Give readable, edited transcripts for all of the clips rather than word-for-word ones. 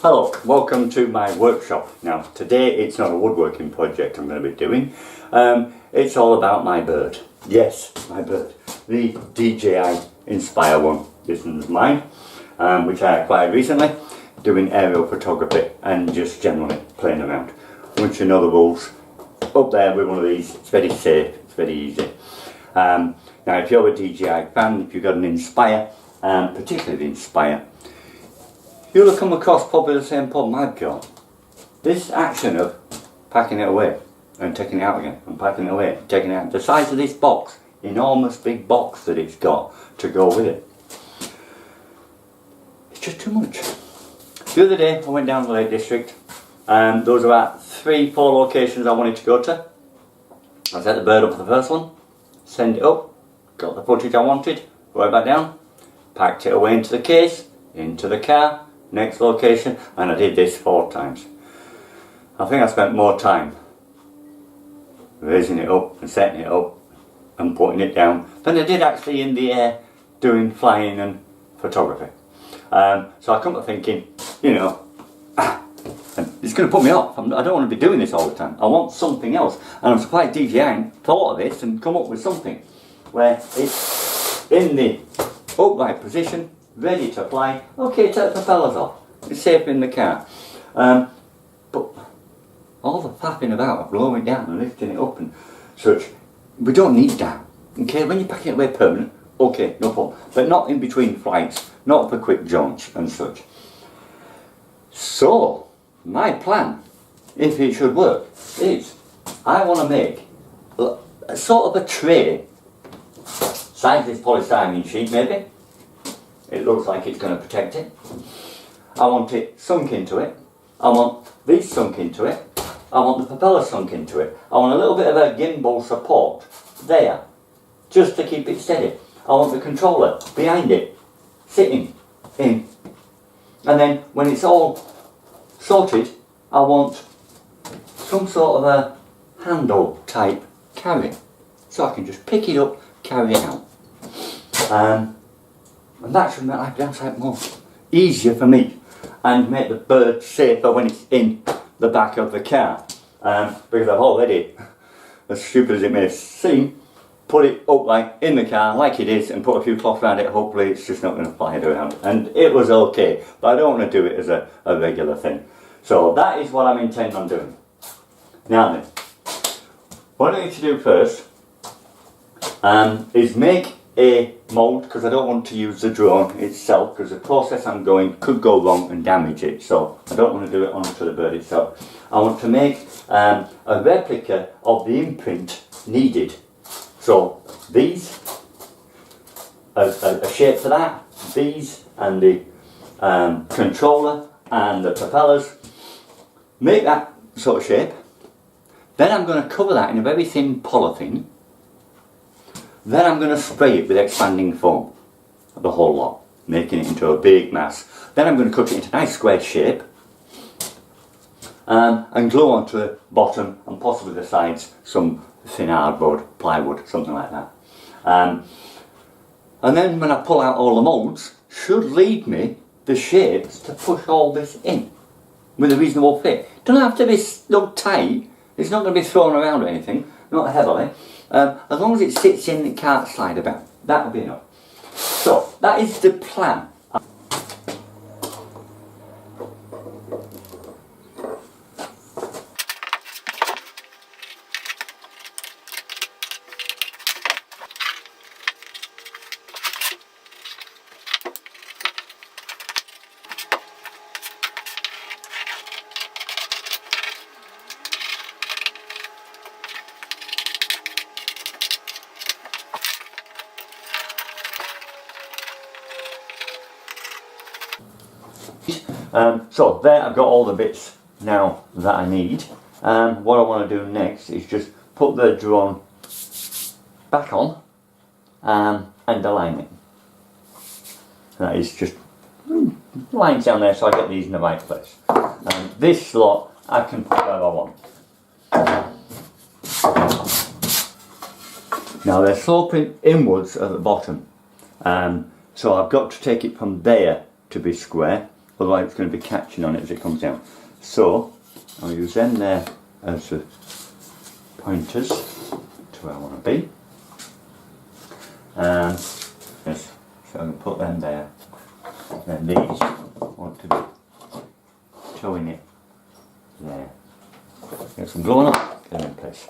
Hello, welcome to my workshop. Now today it's not a woodworking project I'm going to be doing, it's all about my bird. Yes, my bird. The DJI Inspire one. This one's mine, which I acquired recently, doing aerial photography and just generally playing around. Once you know the rules, up there with one of these, it's very safe, it's very easy. Now if you're a DJI fan, if you've got an Inspire, particularly the Inspire, you'll have come across probably the same problem I've got. This action of packing it away and taking it out again and packing it away and taking it out. The size of this box, enormous big box that it's got to go with it. It's just too much. The other day I went down to the Lake District and there was about 3-4 locations I wanted to go to. I set the bird up for the first one, send it up, got the footage I wanted, right back down, packed it away into the case, into the car, next location, and I did this 4 times. I think I spent more time raising it up and setting it up and putting it down than I did actually in the air doing flying and photography. So I come to thinking, you know, it's going to put me off. I don't want to be doing this all the time. I want something else, and I'm surprised DJI thought of this and come up with something where it's in the upright position, ready to fly. Okay, take the propellers off. It's safe in the car. But all the faffing about of blowing it down and lifting it up and such, we don't need that. Okay, when you're packing it away permanent, okay, no problem. But not in between flights, not for quick jaunts and such. So, my plan, if it should work, is I want to make a sort of a tray, size this polystyrene sheet maybe. It looks like it's going to protect it. I want it sunk into it. I want these sunk into it. I want the propeller sunk into it. I want a little bit of a gimbal support there, just to keep it steady. I want the controller behind it, sitting in. And then when it's all sorted, I want some sort of a handle type carry, so I can just pick it up, carry it out. And that should make life damn sight more easier for me and make the bird safer when it's in the back of the car. Because I've already, as stupid as it may seem, put it upright in the car like it is and put a few cloths around it. Hopefully it's just not going to fly around. And it was okay, but I don't want to do it as a regular thing. So that is what I'm intending on doing. Now then, what I need to do first is make a mould, because I don't want to use the drone itself, because the process I'm going could go wrong and damage it, so I don't want to do it onto the bird itself. I want to make a replica of the imprint needed. So these, a shape for that, these and the controller and the propellers, make that sort of shape. Then I'm going to cover that in a very thin polythene. Then I'm going to spray it with expanding foam, the whole lot, making it into a big mass. Then I'm going to cut it into a nice square shape and glue onto the bottom and possibly the sides some thin hardboard, plywood, something like that. And then when I pull out all the moulds, should leave me the shapes to push all this in with a reasonable fit. Don't have to be so tight, it's not going to be thrown around or anything, not heavily. As long as it sits in, it can't slide about. That'll be enough. So, that is the plan. So there I've got all the bits now that I need. What I want to do next is just put the drone back on and align it. That is just lines down there so I get these in the right place. This slot I can put where I want. Now they're sloping inwards at the bottom, so I've got to take it from there to be square, otherwise it's going to be catching on it as it comes down. So I'll use them there as the pointers to where I want to be, and yes, so I can put them there. And these want to be showing it there. Get some glue on, get them in place.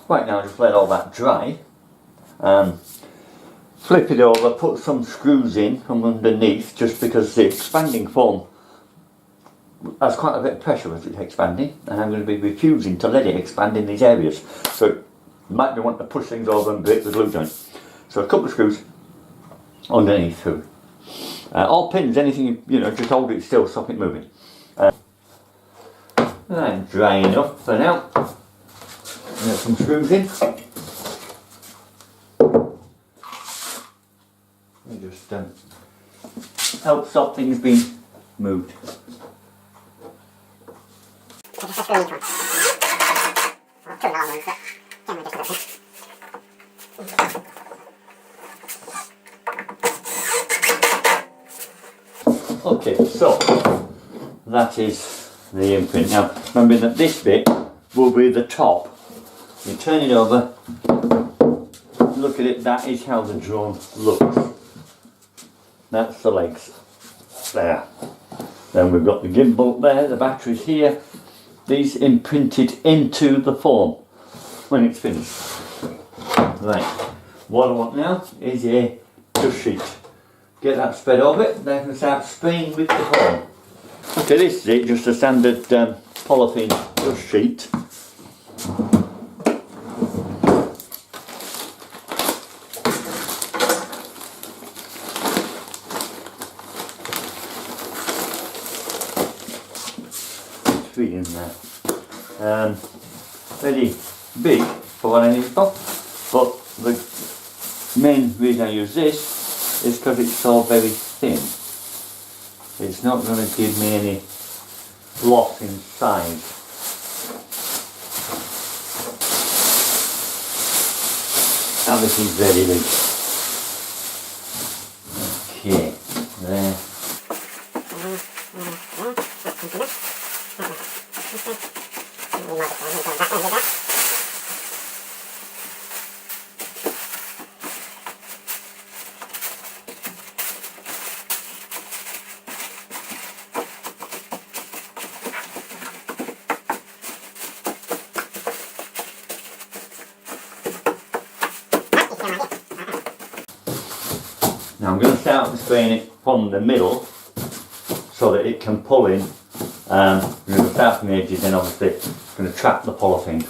Right, now just let all that dry, flip it over, put some screws in from underneath, just because the expanding foam has quite a bit of pressure as it's expanding, and I'm going to be refusing to let it expand in these areas. So you might be wanting to push things over and break the glue joint. So a couple of screws underneath too. All pins, anything, you know, just hold it still, stop it moving. I'm dry enough for now. Get some screws in. It just helps stop things being moved. Okay, so that is the imprint. Now remember that this bit will be the top. You turn it over, look at it, that is how the drone looks. That's the legs, there. Then we've got the gimbal there, the batteries here. These imprinted into the foam when it's finished. Right, what I want now is a dust sheet. Get that spread over it, then I can start spraying with the foam. Okay, this is it, just a standard polythene dust sheet. In there, very big for what I need it for, but the main reason I use this is because it's so very thin. It's not going to give me any loss in size. Now this is very big. Okay, there. Now I'm going to start spraying it from the middle so that it can pull in. I'm going to start from the edges, and obviously it's going to trap the polythene.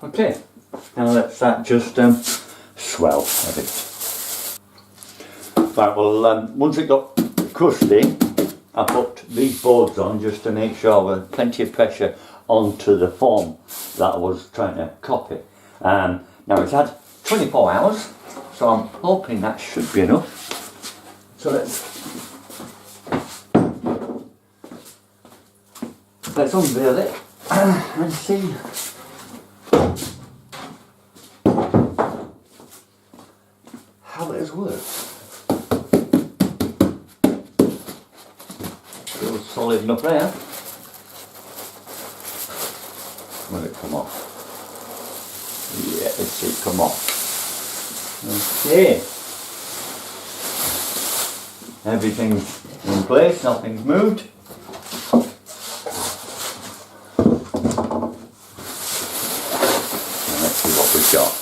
Okay, now let that just swell a bit. Right, well, once it got crusty, I put these boards on just to make sure there was plenty of pressure onto the form that I was trying to copy. Now it's had 24 hours, so I'm hoping that should be enough. So let's unveil it and see how it has worked. Feels solid enough there. Will it come off? Yeah, let's see it come off. Okay. Everything's in place, nothing's moved. And let's see what we've got.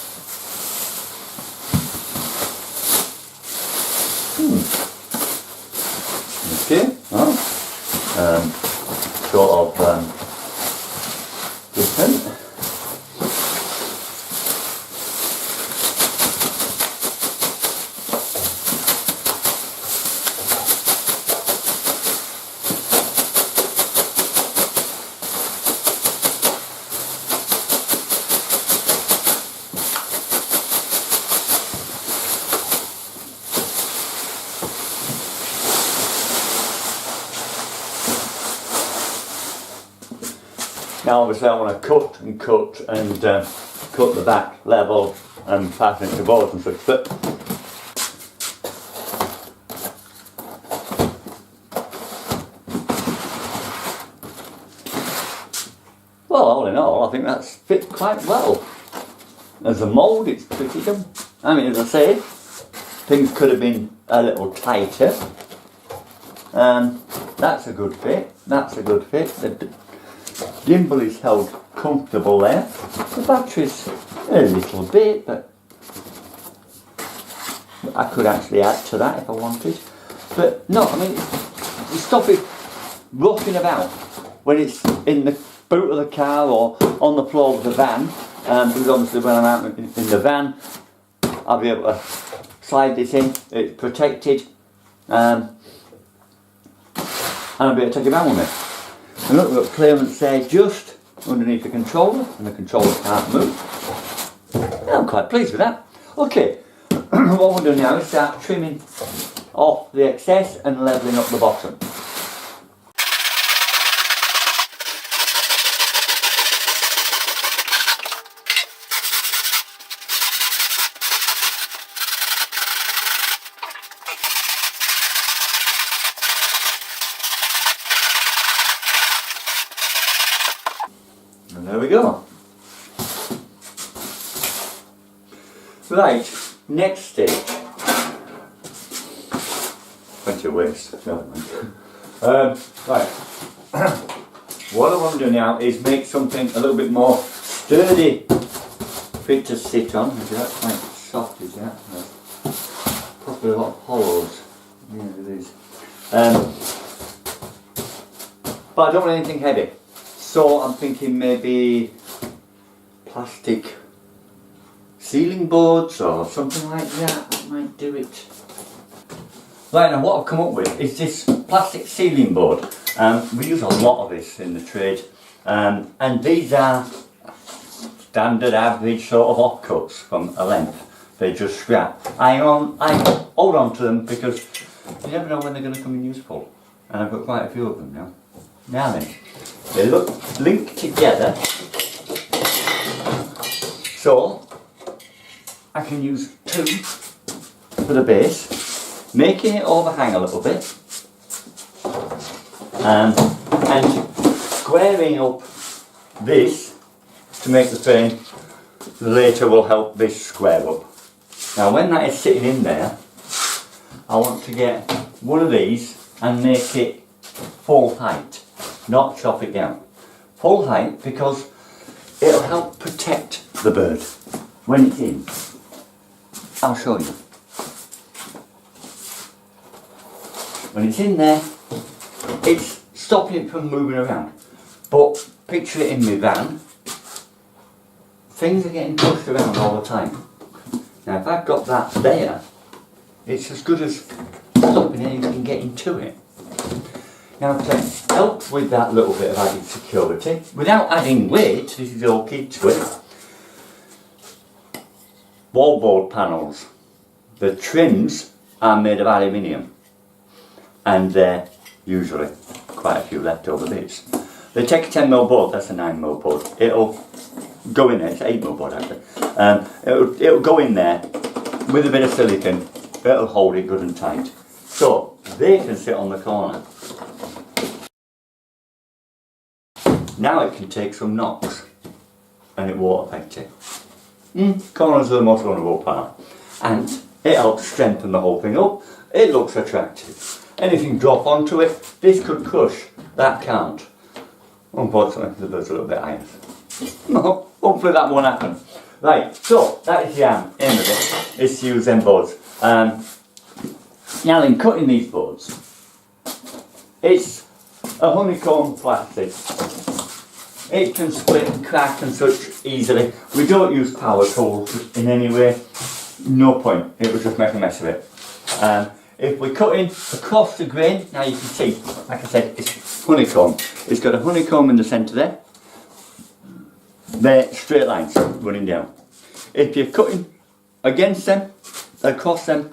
Okay, well, sort of different. Now obviously I want to cut and cut the back level and fasten it to boards and such, but well, all in all I think that's fit quite well. As a mould it's pretty good. I mean, as I say, things could have been a little tighter. That's a good fit, that's a good fit. The gimbal is held comfortable there. The battery's a little bit, but I could actually add to that if I wanted. But no, I mean, you stop it rocking about when it's in the boot of the car or on the floor of the van. Because obviously when I'm out in the van, I'll be able to slide this in, it's protected, and I'll be able to take it around with me. And look, we've got clearance there just underneath the controller, and the controller can't move. Yeah, I'm quite pleased with that. Okay, what we'll do now is start trimming off the excess and levelling up the bottom. And there we go. Right, next stage. Plenty of waste. Right. What I want to do now is make something a little bit more sturdy, fit to sit on. That's quite soft, is that? Probably a lot of hollows. Yeah, it is. But I don't want anything heavy. So I'm thinking maybe plastic ceiling boards or something like that. That might do it. Right, now what I've come up with is this plastic ceiling board. We use a lot of this in the trade, and these are standard average sort of offcuts from a length. They just scrap. I hold on to them because you never know when they're going to come in useful, and I've got quite a few of them now. Now then, they look linked together, so I can use two for the base, making it overhang a little bit, and squaring up this to make the frame later will help this square up. Now when that is sitting in there, I want to get one of these and make it full height, not chop it down. Full height because it'll help protect the bird when it's in. I'll show you. When it's in there, it's stopping it from moving around. But picture it in my van, things are getting pushed around all the time. Now if I've got that there, it's as good as stopping anything getting to it. Now to help with that little bit of added security, without adding weight, this is all key to it, wallboard panels. The trims are made of aluminium and they're usually quite a few leftover bits. They take a 10mm board, that's a 9mm board. It'll go in there, it's an 8mm board actually. It'll go in there with a bit of silicone, it'll hold it good and tight. So they can sit on the corner. Now it can take some knocks and it won't affect it. Corners are the most vulnerable part. And it helps strengthen the whole thing up. It looks attractive. Anything drop onto it, this could crush, that can't. Unfortunately, the bird's a little bit higher. No, hopefully that won't happen. Right, so that is the aim of it, is to use them boards. Now in cutting these boards, it's a honeycomb plastic. It can split and crack and such easily. We don't use power tools in any way. No point, it would just make a mess of it. If we're cutting across the grain, now you can see, like I said, it's honeycomb. It's got a honeycomb in the centre there. They're straight lines running down. If you're cutting against them, across them,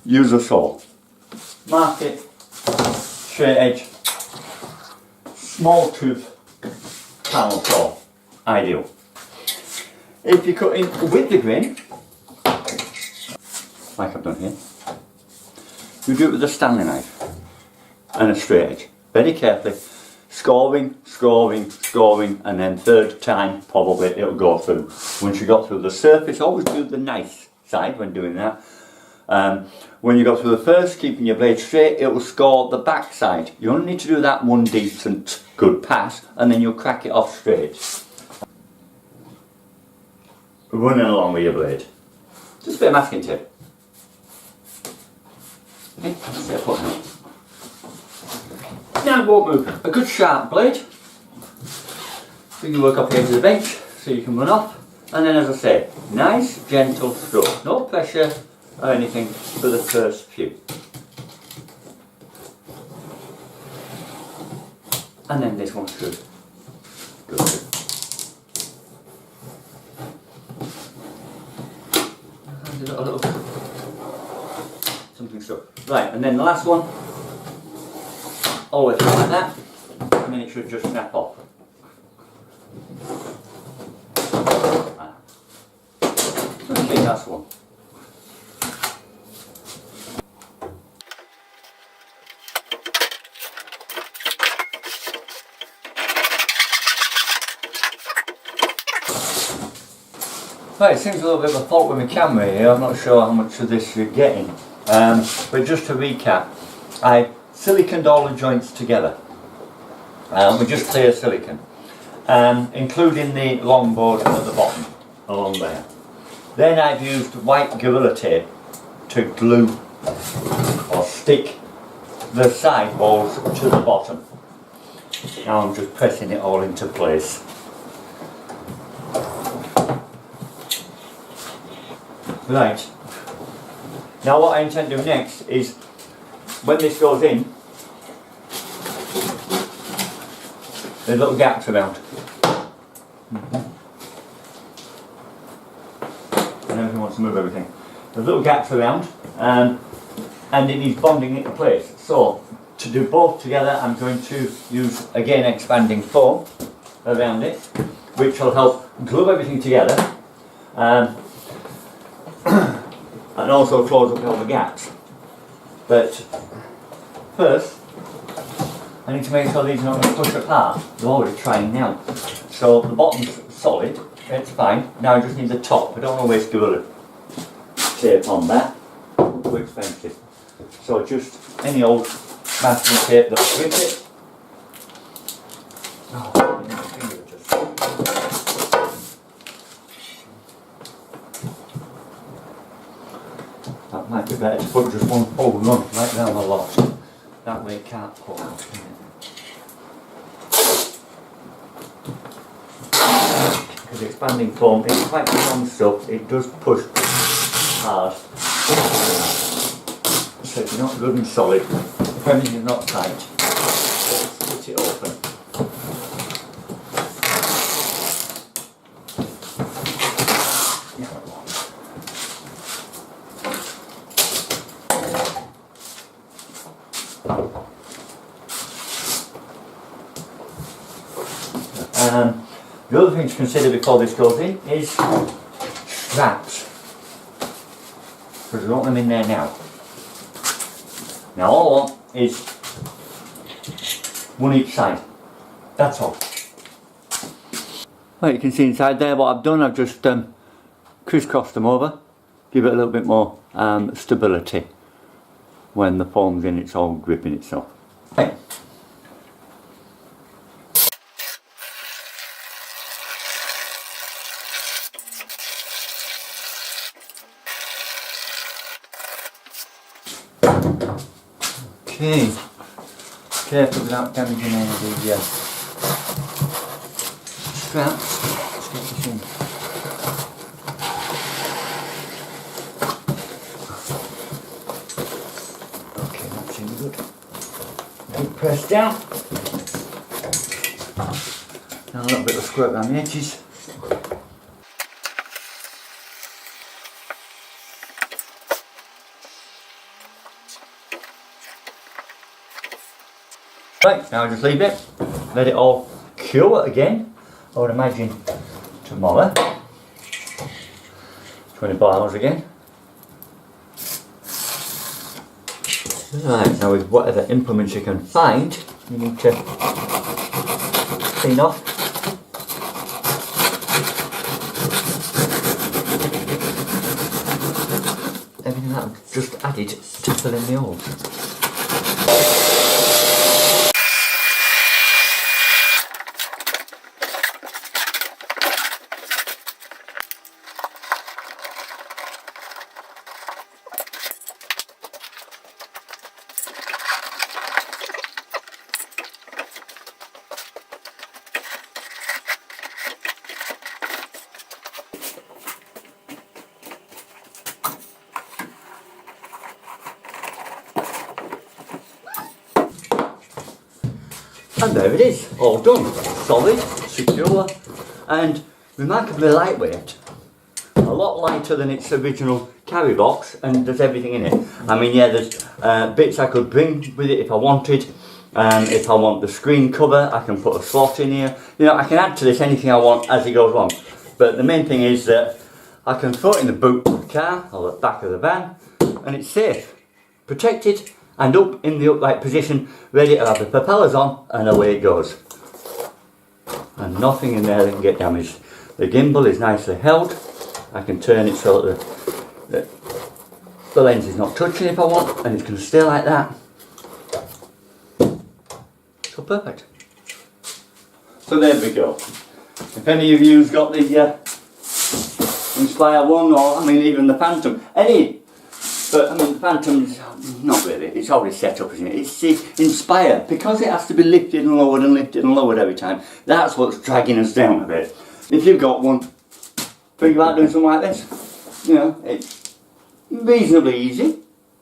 use a saw. Mark it, straight edge, small tooth panel saw, ideal. If you're cutting with the grain, like I've done here, you do it with a Stanley knife and a straight edge, very carefully, scoring, scoring, scoring, and then third time probably it'll go through. Once you got through the surface, always do the nice side when doing that. When you go through the first, keeping your blade straight, it will score the back side. You only need to do that one decent good pass and then you'll crack it off straight. Running along with your blade. Just a bit of masking tape. Okay, that's it, put it. Now it won't move. A good sharp blade. Bring your work up here to the bench so you can run off. And then as I say, nice gentle stroke. No pressure or anything for the first few. And then this one should go through. A little something stuck. Right, and then the last one, always like that, and then it should just snap off. Okay, that's one. Right, it seems a little bit of a fault with my camera here, I'm not sure how much of this you're getting. But just to recap, I siliconed all the joints together. With just clear silicone. Including the long board at the bottom, along there. Then I've used white Gorilla Tape to glue or stick the side walls to the bottom. Now I'm just pressing it all into place. Right, now what I intend to do next is, when this goes in, there's little gaps around. And everything wants to move everything. There's little gaps around, and it needs bonding into place. So, to do both together, I'm going to use, again, expanding foam around it, which will help glue everything together. And also close up all the gaps. But first, I need to make sure these are not going to push apart. They're already trying now. So the bottom's solid, it's fine. Now I just need the top. I don't want to waste Gorilla Tape on that. Too expensive. So just any old masking tape that'll grip it. That might be better to put just one whole run right down the lot. That way it can't pull out. Because expanding foam is quite strong stuff, it does push hard. So if you're not good and solid, premise is not tight. Let's split it open. The other thing to consider before this goes in is straps, because I don't want them in there now. Now all I want is one each side, that's all. Well, you can see inside there what I've done. I've just crisscrossed them over, give it a little bit more stability. When the foam's in, it's all gripping itself. Right. Okay, careful without damaging any of the straps. Let's get this in. Okay, that's in good. Good press down. Now a little bit of squirt around the edges. Right, now just leave it, let it all cure again. I would imagine tomorrow. 24 hours again. Right, now with whatever implements you can find, you need to clean off. Everything that I've just added to fill in the holes. And there it is, all done. Solid, secure, and remarkably lightweight. A lot lighter than its original carry box, and there's everything in it. I mean, yeah, there's bits I could bring with it if I wanted. If I want the screen cover, I can put a slot in here. You know, I can add to this anything I want as it goes along. But the main thing is that I can throw it in the boot of the car or the back of the van, and it's safe, protected, and up in the upright position, ready to have the propellers on, and away it goes. And nothing in there that can get damaged. The gimbal is nicely held. I can turn it so that the lens is not touching if I want, and it's going to stay like that. So perfect. So there we go. If any of you's got the Inspire 1, or I mean even the Phantom, any, but I mean the Phantom's not really, it's already set up, isn't it? It's the Inspire, because it has to be lifted and lowered every time, that's what's dragging us down a bit. If you've got one, think about doing something like this. You know, it's reasonably easy,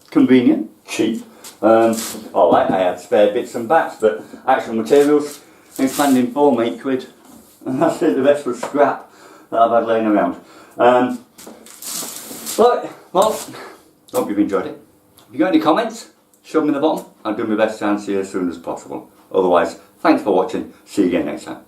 convenient, cheap. Alright, I had spare bits and bats, but actual materials, expanding foam, £8, and that's it, the rest was scrap that I've had laying around. But, well, hope you've enjoyed it. If you've got any comments, shove them in the bottom. I'll do my best to answer you as soon as possible. Otherwise, thanks for watching. See you again next time.